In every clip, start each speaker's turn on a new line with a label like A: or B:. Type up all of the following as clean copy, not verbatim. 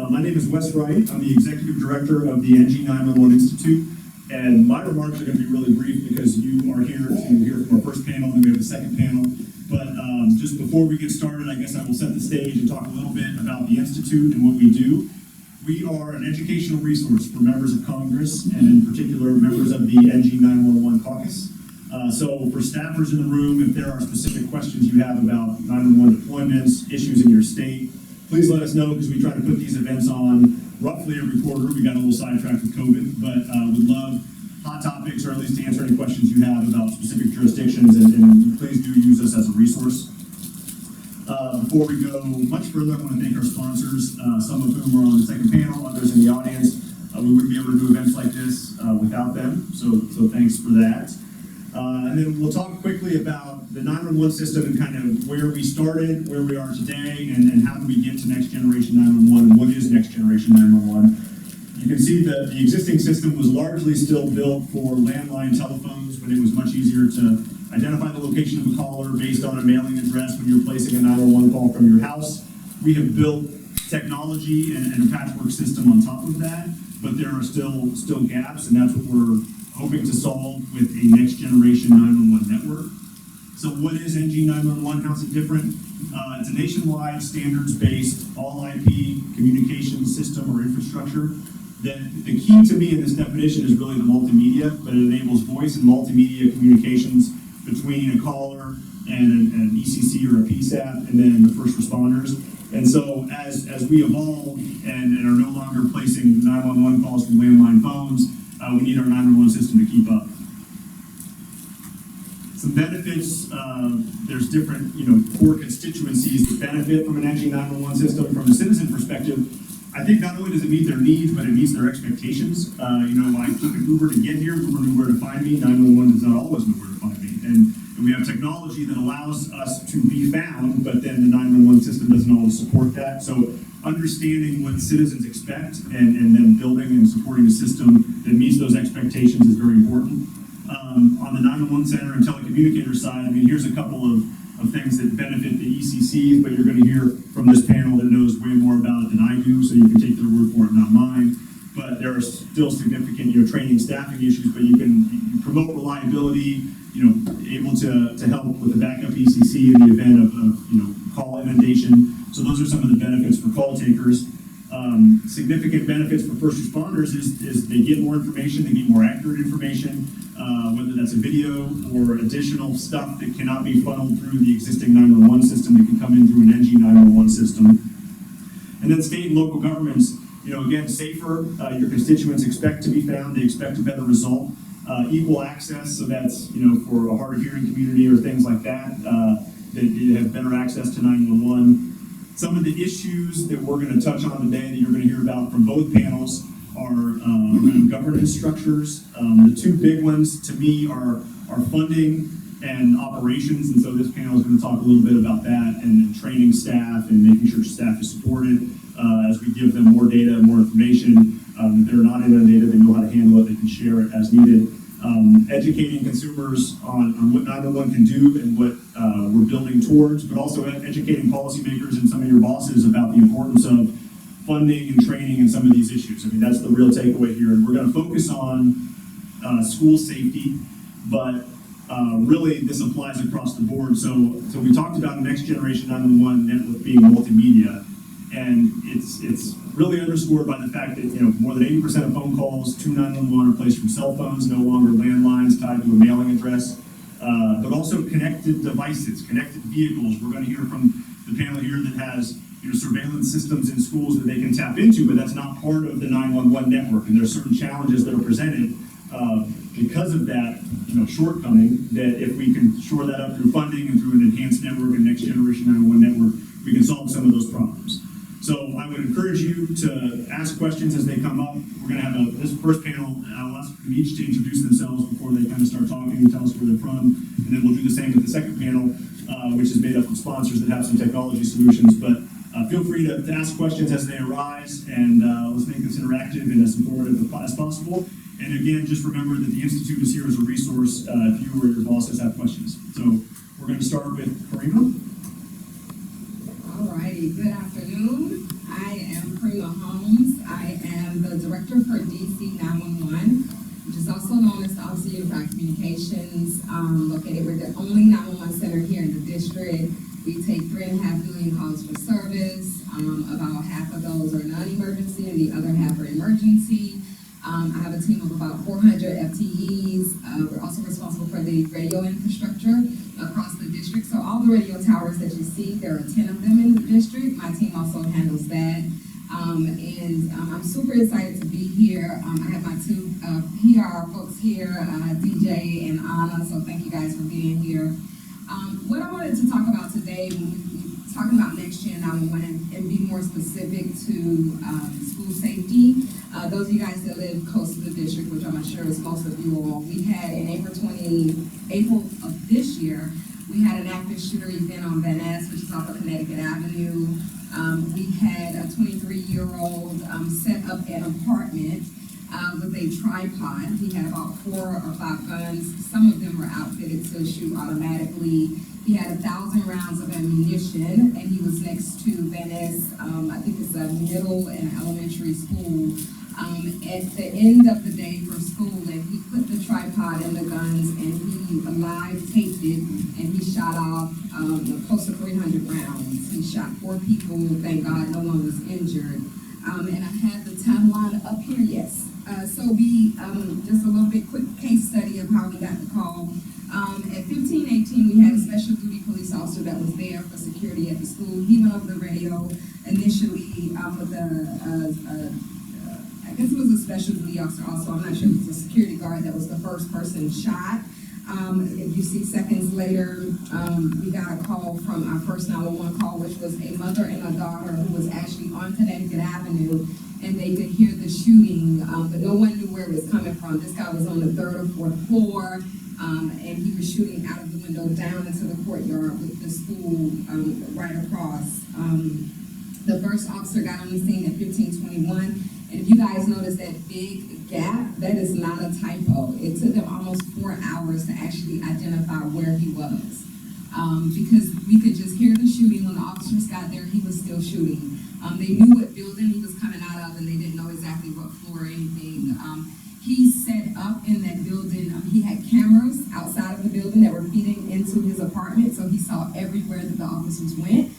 A: My name is Wes Wright. I'm the Executive Director of the NG 911 Institute, and my remarks are going to be really brief because you are here to hear from our first panel, and we have the second panel. But just before we get started, I guess I will set the stage and talk a little bit about the Institute and what we do. We are an educational resource for members of Congress, and in particular, members of the NG 911 caucus. So for staffers in the room, if there are specific questions you have about 911 deployments, issues in your state, please let us know, because we try to put these events on roughly every quarter. We got a little sidetracked with COVID, but we'd love hot topics, or at least to answer any questions you have about specific jurisdictions, and please do use us as a resource. Before we go much further, I want to thank our sponsors, some of whom are on the second panel, others in the audience. We wouldn't be able to do events like this without them, so thanks for that. And then we'll talk quickly about the 911 system and kind of where we started, where we are today, and how do we get to next generation 911, and what is next generation 911. You can see that the existing system was largely still built for landline telephones, when it was much easier to identify the location of a caller based on a mailing address when you're placing a 911 call from your house. We have built technology and a patchwork system on top of that, but there are still gaps, and that's what we're hoping to solve with a next generation 911 network. So what is NG 911? How's it different? It's a nationwide standards-based all IP communication system or infrastructure. The key to me in this definition is really the multimedia, but it enables voice and multimedia communications between a caller and an ECC or a PSAP, and then the first responders. And so as we evolve and are no longer placing 911 calls from landline phones, we need our 911 system to keep up. Some benefits, there's different core constituencies that benefit from an NG 911 system. From a citizen perspective, I think not only does it meet their needs, but it meets their expectations. I took an Uber to get here, Uber knew where to find me, 911 does not always know where to find me. And we have technology that allows us to be found, but then the 911 system doesn't always support that. So understanding what citizens expect and then building and supporting a system that meets those expectations is very important. On the 911 center and telecommunicator side, here's a couple of things that benefit the ECCs, but you're going to hear from this panel that knows way more about it than I do, so you can take their word for it, not mine. But there are still significant training, staffing issues, but you can promote reliability, able to help with the backup ECC in the event of call inundation. So those are some of the benefits for call takers. Significant benefits for first responders is they get more information, they get more accurate information, whether that's a video or additional stuff that cannot be funneled through the existing 911 system that can come in through an NG 911 system. And then state and local governments, again, safer, your constituents expect to be found, they expect a better result. Equal access, so that's for a hard of hearing community or things like that, that have better access to 911. Some of the issues that we're going to touch on today that you're going to hear about from both panels are around governance structures. The two big ones to me are funding and operations, and so this panel is going to talk a little bit about that, and training staff and making sure staff is supported as we give them more data and more information. If they're not inundated, they know how to handle it, they can share it as needed. Educating consumers on what 911 can do and what we're building towards, but also educating policymakers and some of your bosses about the importance of funding and training in some of these issues. That's the real takeaway here. And we're going to focus on school safety, but really this applies across the board. So we talked about next generation 911 network being multimedia, and it's really underscored by the fact that more than 80% of phone calls to 911 are placed from cell phones, no longer landlines tied to a mailing address, but also connected devices, connected vehicles. We're going to hear from the panel here that has surveillance systems in schools that they can tap into, but that's not part of the 911 network, and there's certain challenges that are presented because of that shortcoming, that if we can shore that up through funding and through an enhanced network and next generation 911 network, we we can solve some of those problems. So I would encourage you to ask questions as they come up. We're going to have this first panel. I'll ask them each to introduce themselves before they kind of start talking and tell us where they're from. And then we'll do the same with the second panel, which is made up of sponsors that have some technology solutions. But feel free to ask questions as they arise, and let's make this interactive and as informative as possible. And again, just remember that the Institute is here as a resource if you or your bosses have questions. So we're going to start with Karima.
B: All righty, good afternoon. I am Karima Holmes. I am the director for DC 911, which is also known as the Office of Unified Communications. Located, we're the only 911 center here in the district. We take 3.5 million calls for service. About half of those are non-emergency and the other half are emergency. I have a team of about 400 FTEs. We're also responsible for the radio infrastructure across the district. So all the radio towers that you see, there are 10 of them in the district. My team also handles that. I'm super excited to be here. I have my two PR folks here, DJ and Anna, so thank you guys for being here. What I wanted to talk about today, when we're talking about next gen 911 and be more specific to school safety. Those of you guys that live close to the district, which I'm sure is most of you all, we had in April of this year, we had an active shooter event on Van Ness, which is off of Connecticut Avenue. We had a 23-year-old set up an apartment with a tripod. He had about 4 or 5 guns. Some of them were outfitted to shoot automatically. He had 1,000 rounds of ammunition, and he was next to Van Ness, I think it's a middle and elementary school. At the end of the day for school, and he put the tripod in the guns, and he live taped it, and he shot off close to 300 rounds. He shot 4 people. Thank God no one was injured. And I have the timeline up here, yes. So we, just a little bit quick case study of how we got the call. At 1518, we had a special duty police officer that was there for security at the school. He went over the radio initially with I guess it was a special duty officer also. I'm not sure if it was a security guard that was the first person shot. If you see seconds later, we got a call from our first 911 call, which was a mother and a daughter who was actually on Connecticut Avenue, and they could hear the shooting, but no one knew where it was coming from. This guy was on the 3rd or 4th floor, and he was shooting out of the window down into the courtyard with the school right across. The first officer got on the scene at 1521, and if you guys notice that big gap, that is not a typo. It took them almost 4 hours to actually identify where he was. Because we could just hear the shooting. When the officers got there, he was still shooting. They knew what building he was coming out of, and they didn't know exactly what floor or anything. He set up in that building. He had cameras outside of the building that were feeding into his apartment, so he saw everywhere that the officers went.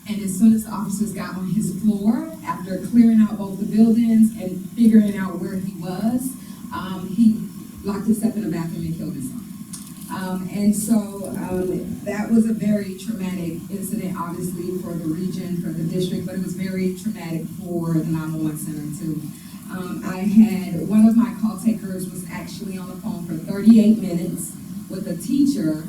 B: And as soon as the officers got on his floor, after clearing out both the buildings and figuring out where he was, he locked himself in a bathroom and killed himself. That was a very traumatic incident, obviously, for the region, for the district, but it was very traumatic for the 911 center, too. I had one of my call takers was actually on the phone for 38 minutes with a teacher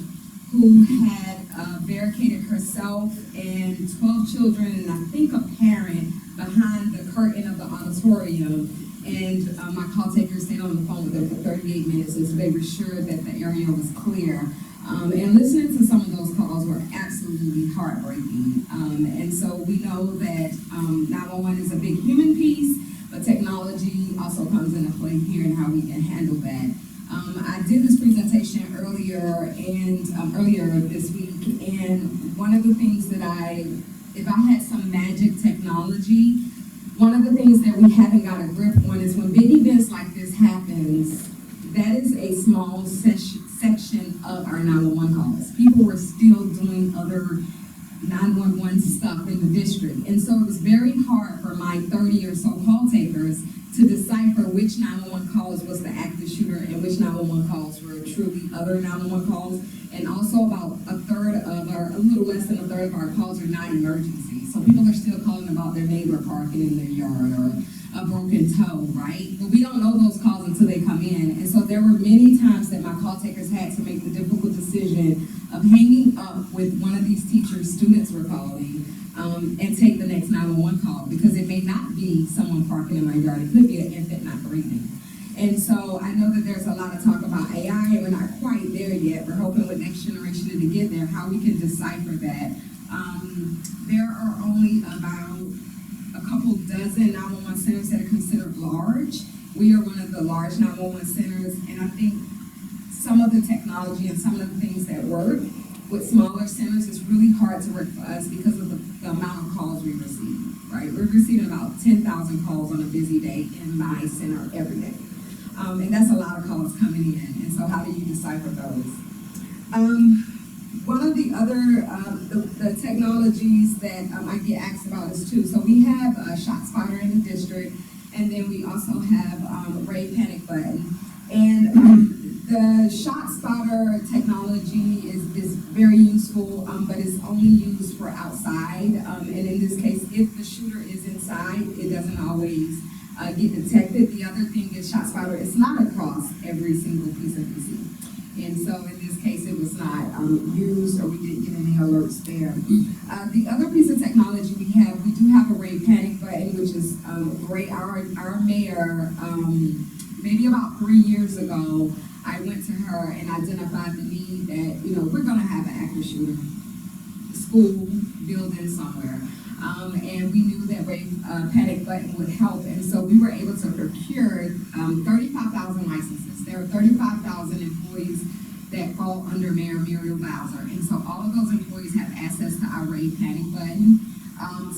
B: who had barricaded herself and 12 children and I think a parent behind the curtain of the auditorium. And my call taker stayed on the phone with them for 38 minutes, and so they were sure that the area was clear. And listening to some of those calls were absolutely heartbreaking. And so we know that 911 is a big human piece, but technology also comes into play here and how we can handle that. I did this presentation earlier this week, and one of the things that if I had some magic technology, one of the things that we haven't got a grip on is when big events like this happens, that is a small section of our 911 calls. People were still doing other 911 stuff in the district. And so it was very hard for my 30 or so call takers to decipher which 911 calls was the active shooter and which 911 calls were truly other 911 calls. And also about a little less than a third of our calls are not emergency. So people are still calling about their neighbor parking in their yard or a broken toe, right? But we don't know those calls until they come in. And so there were many times that my call takers had to make the difficult decision of hanging up with one of these teachers students were calling, and take the next 911 call, because it may not be someone parking in my yard, it could be an infant not breathing. And so I know that there's a lot of talk about AI, and we're not quite there yet. We're hoping with next generation to get there, how we can decipher that. There are only about a couple dozen 911 centers that are considered large. We are one of the large 911 centers, and I think some of the technology and some of the things that work with smaller centers is really hard to work for us because of the amount of calls we receive, right? We're receiving about 10,000 calls on a busy day in my center every day. And that's a lot of calls coming in, and so how do you decipher those? One of the other, the technologies that I get asked about is too, so we have a ShotSpotter in the district, and then we also have Ray Panic Button. And the ShotSpotter technology is very useful, but it's only used for outside. And in this case, if the shooter is inside, it doesn't always get detected. The other thing is ShotSpotter is not across every single piece of PC. And so in this case, it was not used, or we didn't get any alerts there. The other piece of technology we do have a Ray Panic Button, which is great. Our mayor, maybe about 3 years ago, I went to her and identified the need that, we're gonna have an active shooter, school, building somewhere. And we knew that Ray Panic Button would help, and so we were able to procure 35,000 licenses. There are 35,000 employees that fall under Mayor Muriel Bowser, and so all of those employees have access to our Ray Panic Button.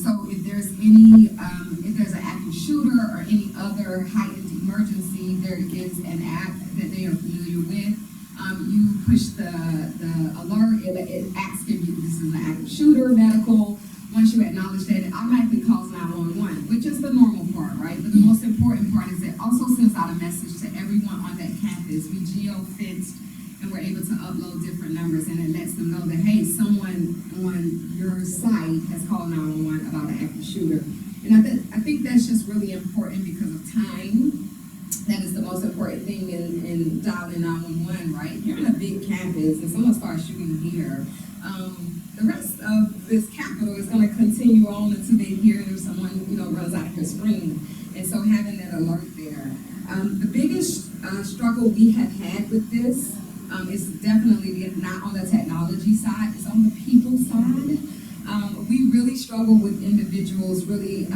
B: So if there's if there's an active shooter or any other heightened emergency, there is an app that they are familiar with. You push the alert, it asks if this is an active shooter, medical. Once you acknowledge that, it automatically calls 911, which is the normal part, right? But the most important part is it also sends out a message to everyone on that campus. We geo-fenced, and we're able to upload different numbers, and it lets them know that, hey, someone on your site has called 911 about an active shooter. And I think that's just really important because of time. That is the most important thing in dialing 911, right? You're in a big campus, and someone starts shooting here. The rest of this capital is going to continue on until they hear someone, runs out of your screen. And so having that alert there. The biggest struggle we have had with this is definitely not on the technology side, it's on the people side. We really struggle with individuals really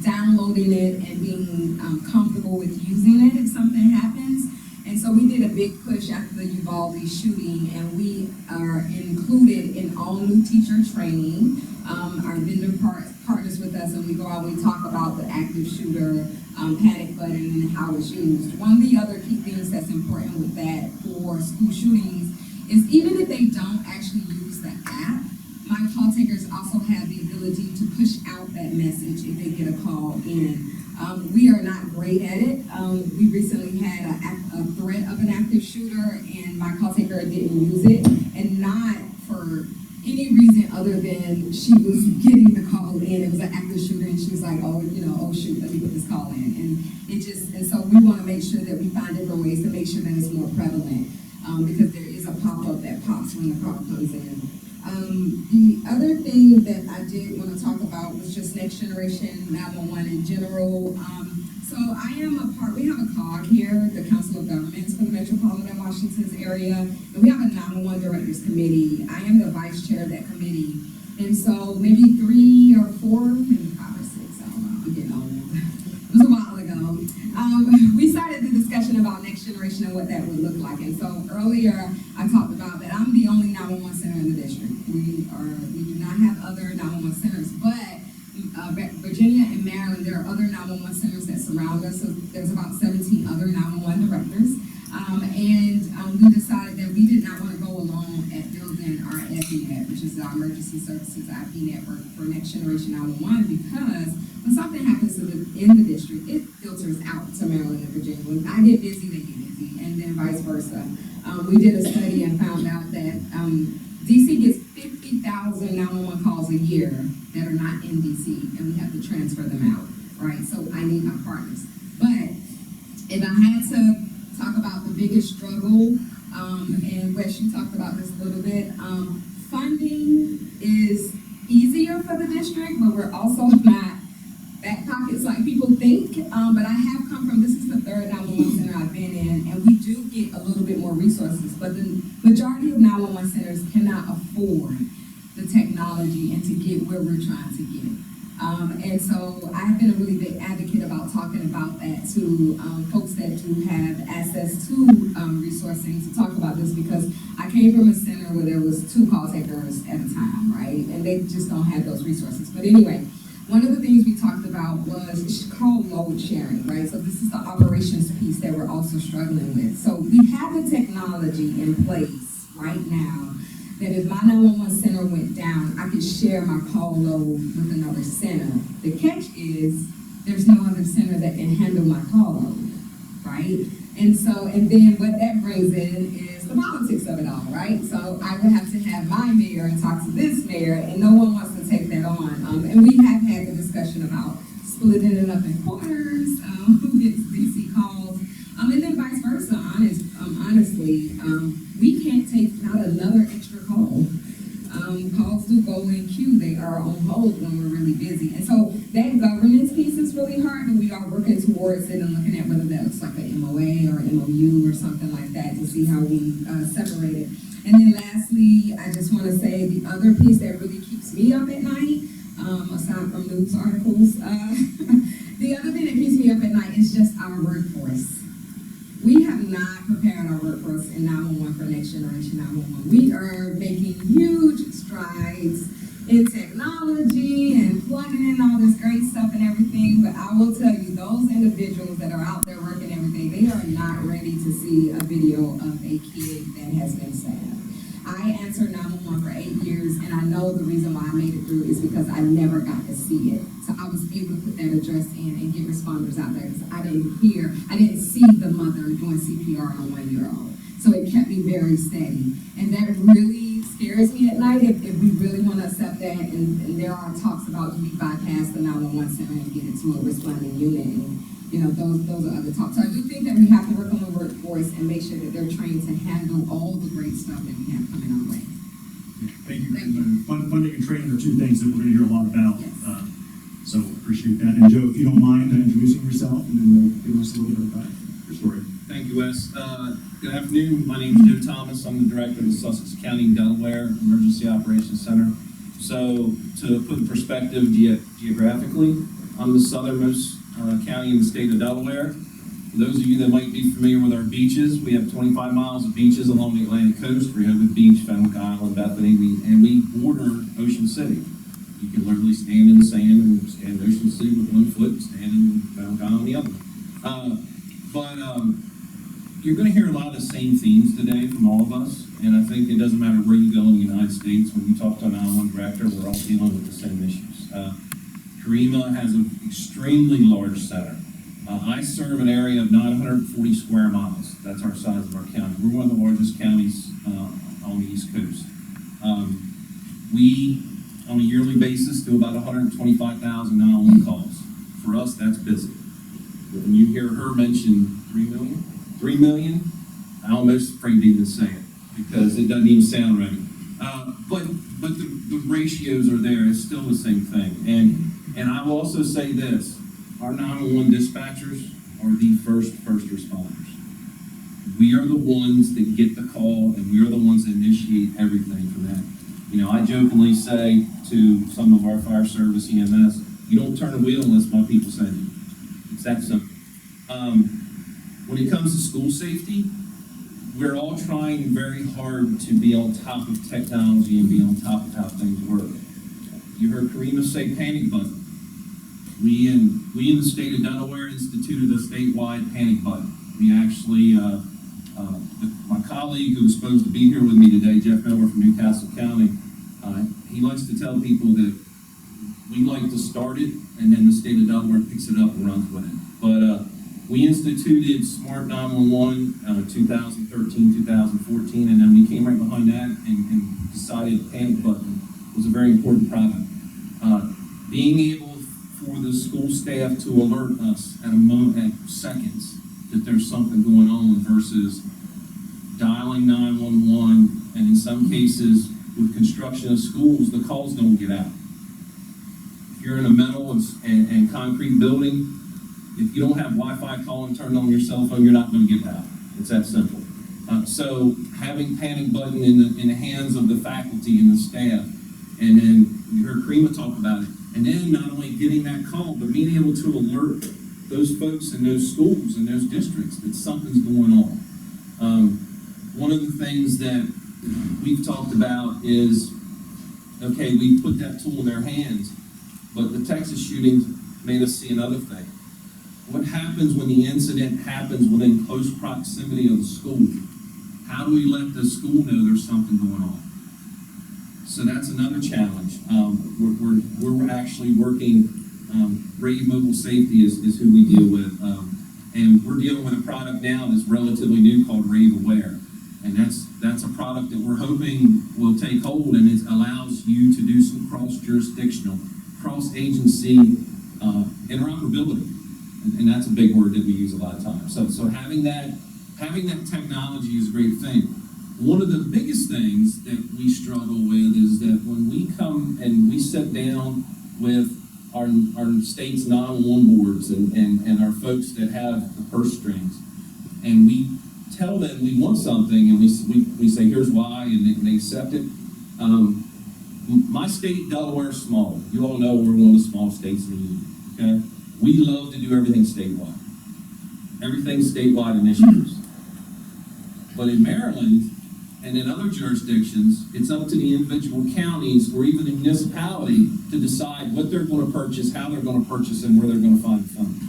B: downloading it and being comfortable with using it if something happens. And so we did a big push after the Uvalde shooting, and we are included in all new teacher training. Our vendor partners with us, and we go out and we talk about the active shooter panic button and how it's used. One of the other key things that's important with that for school shootings is even if they don't actually use the app, my call takers also have the ability to push out that message if they get a call in. We are not great at it. We recently had a threat of an active shooter, and my call taker didn't use it, and not for any reason other than she was getting the call in. It was an active shooter, and she was like, oh shoot, let me put this call in. And so we want to make sure that we find different ways to make sure that it's more prevalent, because there is a pop-up that pops when the call comes in. The other thing that I did want to talk about was just next generation 911 in general. So we have a COG here, the Council of Governments for the Metropolitan Washington area, and we have a 911 Directors Committee. I am the vice chair of that committee. And so maybe 3 or 4, maybe 5 or 6, I don't know, I'm getting old. It was a while ago. We started the discussion about next generation and what that would look like. And so earlier I talked about that I'm the only 911 center in the district. We do not have other 911 centers, but Virginia and Maryland, there are other 911 centers that surround us. So there's about 17 other 911 directors. We decided that we did not want to go alone at building our FENet, which is our Emergency Services IP network for Next Generation 911, because when something happens in the district, it filters out to Maryland and Virginia. When I get busy, they get busy, and then vice versa. We did a study and found out that DC gets 50,000 911 calls a year that are not in DC, and we have to transfer them out, right? So I need my partners. But if I had to talk about the biggest struggle, and Wes, you talked about this a little bit, is easier for the district, but we're also not back pockets like people think. But I have come from, this is the third 911 center I've been in, and we do get a little bit more resources, but the majority of 911 centers cannot afford the technology and to get where we're trying to get. And so I've been a really big advocate about talking about that to folks that do have access to resourcing to talk about this, because I came from a center where there was 2 call takers at a time, right? And they just don't have those resources. But anyway, one of the things we talked about was, it's called load sharing, right? So this is the operations piece that we're also struggling with. So we have the technology in place right now that if my 911 center went down, I could share my call load with another center. The catch is, there's no other center that can handle my call load, right? And so, and then what that brings in is the politics of it all, right? So I would have to have my mayor and talk to this mayor, and no one wants to take that on. And we have had the discussion about splitting it up in quarters, who gets DC calls, and then vice versa. Honestly, we can't take out another extra call. Calls do go in queue, they are on hold when we're really busy. And so that governance piece is really hard, and we are working towards it and looking at whether that looks like an MOA or MOU or something like that to see how we separate it. And then lastly, I just want to say the other piece that really keeps me up at night, aside from news articles, the other thing that keeps me up at night is just our workforce. We have not prepared our workforce in 911 for next generation 911. We are making huge strides in technology and plugging in all this great stuff and everything, but I will tell you, those individuals that are out there working every day, they are not ready to see a video of a kid that has been stabbed. I answered 911 for 8 years, and I know the reason why I made it through is because I never got to see it. So I was able to put that address in and get responders out there, because I didn't see the mother doing CPR on a 1-year-old. So it kept me very steady. And that really scares me at night if we really want to accept that. And there are talks about, do we bypass the 911 center and get it to a responding unit? And, you know, those are other talks. So I do think that we have to work on the workforce and make sure that they're trained to handle all the great stuff that we have coming our way.
A: Thank you.
B: Thank you.
A: Funding and training are 2 things that we're going to hear a lot about.
B: Yes.
A: So appreciate that. And Joe, if you don't mind introducing yourself, and then we'll give us a little bit about your story.
C: Thank you, Wes. Good afternoon. My name is Joe Thomas. I'm the director of the Sussex County, Delaware Emergency Operations Center. So to put in perspective geographically, I'm the southernmost county in the state of Delaware. For those of you that might be familiar with our beaches, we have 25 miles of beaches along the Atlantic coast: Rehoboth Beach, Fenwick Island, Bethany, and we border Ocean City. You can literally stand in the sand and stand in Ocean City with 1 foot, stand in Fenwick Island the other. You're going to hear a lot of the same themes today from all of us, and I think it doesn't matter where you go in the United States. When you talk to a 911 director, we're all dealing with the same issues. Karima has an extremely large center. I serve an area of 940 square miles. That's our size of our county. We're one of the largest counties on the East Coast. We, on a yearly basis, do about 125,000 911 calls. For us, that's busy. When you hear her mention 3 million, I'm almost afraid to even say it, because it doesn't even sound right. But the ratios are there. It's still the same thing. And I will also say this: our 911 dispatchers are the first responders. We are the ones that get the call, and we are the ones that initiate everything from that. You know, I jokingly say to some of our fire service EMS, you don't turn a wheel unless my people send you. It's that simple. When it comes to school safety, we're all trying very hard to be on top of technology and be on top of how things work. You heard Karima say panic button. We in the state of Delaware instituted a statewide panic button. We actually, my colleague who was supposed to be here with me today, Jeff Miller from Newcastle County, he likes to tell people that we like to start it, and then the state of Delaware picks it up and runs with it. But we instituted Smart 911 2013, 2014, and then we came right behind that and decided panic button was a very important product. Being able for the school staff to alert us at seconds that there's something going on versus dialing 911, and in some cases with construction of schools, the calls don't get out. If you're in a metal and concrete building, if you don't have Wi-Fi calling turned on your cell phone, you're not going to get out. It's that simple. So having panic button in the hands of the faculty and the staff, and then you heard Karima talk about it, and then not only getting that call, but being able to alert those folks in those schools and those districts that something's going on. One of the things that we've talked about is, okay, we put that tool in their hands, but the Texas shootings made us see another thing. What happens when the incident happens within close proximity of the school? How do we let the school know there's something going on? So that's another challenge. We're actually working, Rave Mobile Safety is who we deal with, and we're dealing with a product now that's relatively new called Rave Aware. And that's a product that we're hoping will take hold, and it allows you to do some cross-jurisdictional, cross-agency interoperability. And that's a big word that we use a lot of times. So having that technology is a great thing. One of the biggest things that we struggle with is that when we come and we sit down with our state's 911 boards and our folks that have the purse strings, and we tell them we want something, and we say here's why, and they accept it. My state, Delaware, is small. You all know we're one of the small states in the union. Okay, we love to do everything statewide. Everything's statewide initiatives. But in Maryland and in other jurisdictions, it's up to the individual counties or even the municipality to decide what they're going to purchase, how they're going to purchase, and where they're going to find the funding.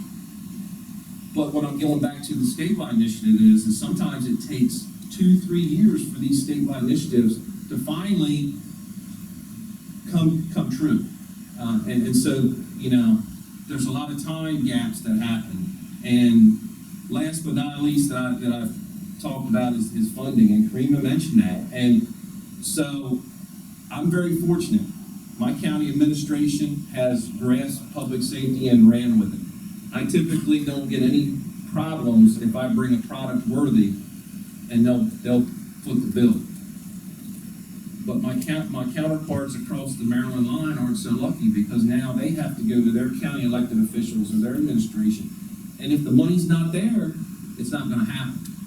C: But what I'm going back to the statewide initiative is sometimes it takes 2-3 years for these statewide initiatives to finally come true. And so, you know, there's a lot of time gaps that happen. And last but not least that I've talked about is funding, and Karima mentioned that. And so I'm very fortunate. My county administration has grasped public safety and ran with it. I typically don't get any problems if I bring a product worthy, and they'll foot the bill. But my counterparts across the Maryland line aren't so lucky, because now they have to go to their county elected officials or their administration, and if the money's not there, it's not going to happen.